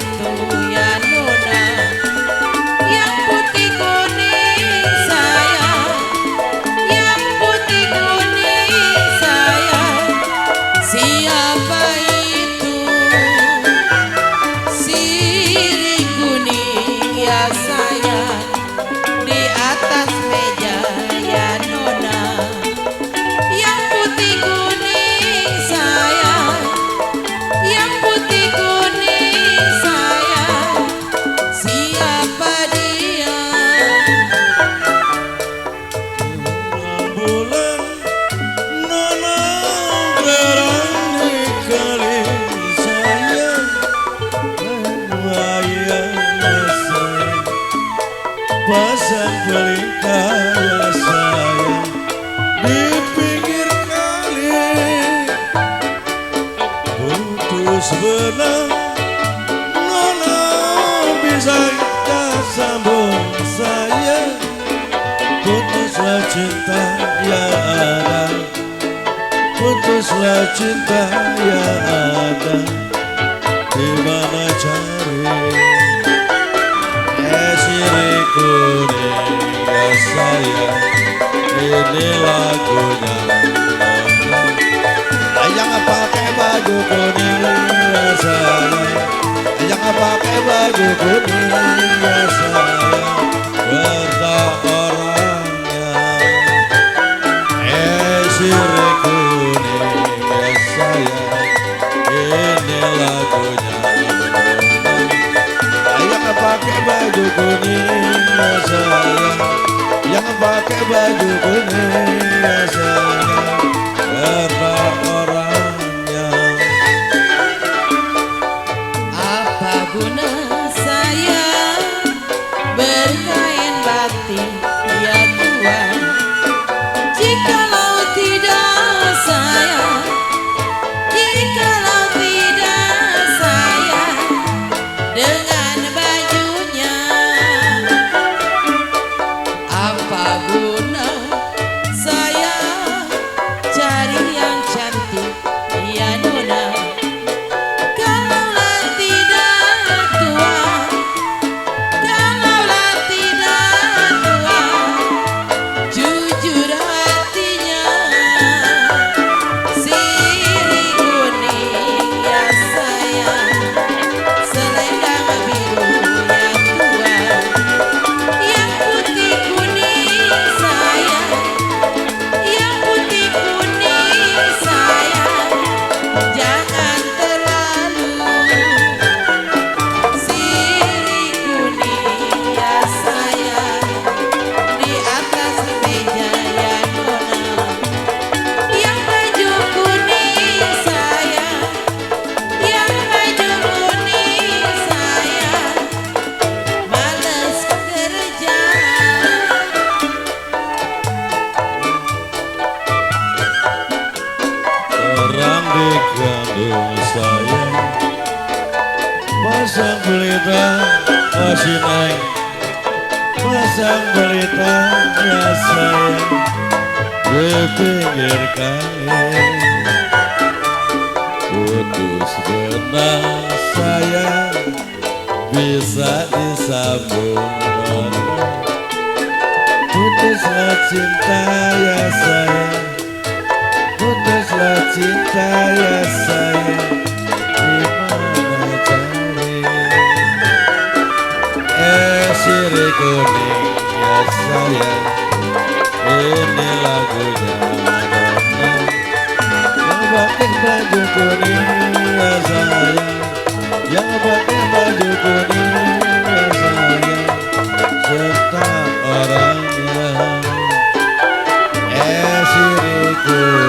itu ya nona, yang putih kuning sayang, yang putih kuning sayang. Siapa itu sirih kuning ya sayang, di atas meja ya nona, yang putih kuning sayang, yang putih kuning sayang. Siapa dia? Bulan nona berani kali sayang, bayang sayang, pasang pelita ya sayang, di pinggir kali putus benang nona bisa kita sambung sayang. Putuslah cinta yang ada, putuslah cinta yang ada, di mana cari sirih kuning ya sayang, ini lagunya. Jangan pakai baju kuning ya sayang, jangan pakai baju kuning ya sayang, bertak orangnya. Sirih kuning ya sayang, ini lagunya. Jangan pakai baju kuning ya sayang, jangan pakai baju kuning ya sayang, bertak orangnya. Apa guna saya berkain batik ya Tuhan, jikalau tidak sayang, jikalau tidak sayang dengan bajunya. Apa guna saya cari yang cantik ya nona, kalaulah tidak tua, kalaulah tidak tua, jujur hatinya. Sirih kuning ya sayang, selendang biru ya Tuhan, yang putih kuning sayang, yang putih kuning sayang. Jangan terlalu. Sirih kuning ya sayang, di atas meja ya nona, yang baju kuning sayang, yang baju kuning sayang. Males kerja. Terang di kandung sayang, pasang pelita masih naik, pasang pelita ya sayang, di pinggir kali putus benang sayang, bisa disambung nona. Putuslah cinta ya sayang, putuslah cinta ya sayang, di mana cari sirih kuning ya sayang, ini lagunya nona. Yang pakai baju kuning ya sayang, yang pakai baju kuning ya sayang, serta orangnya. Sirih kuning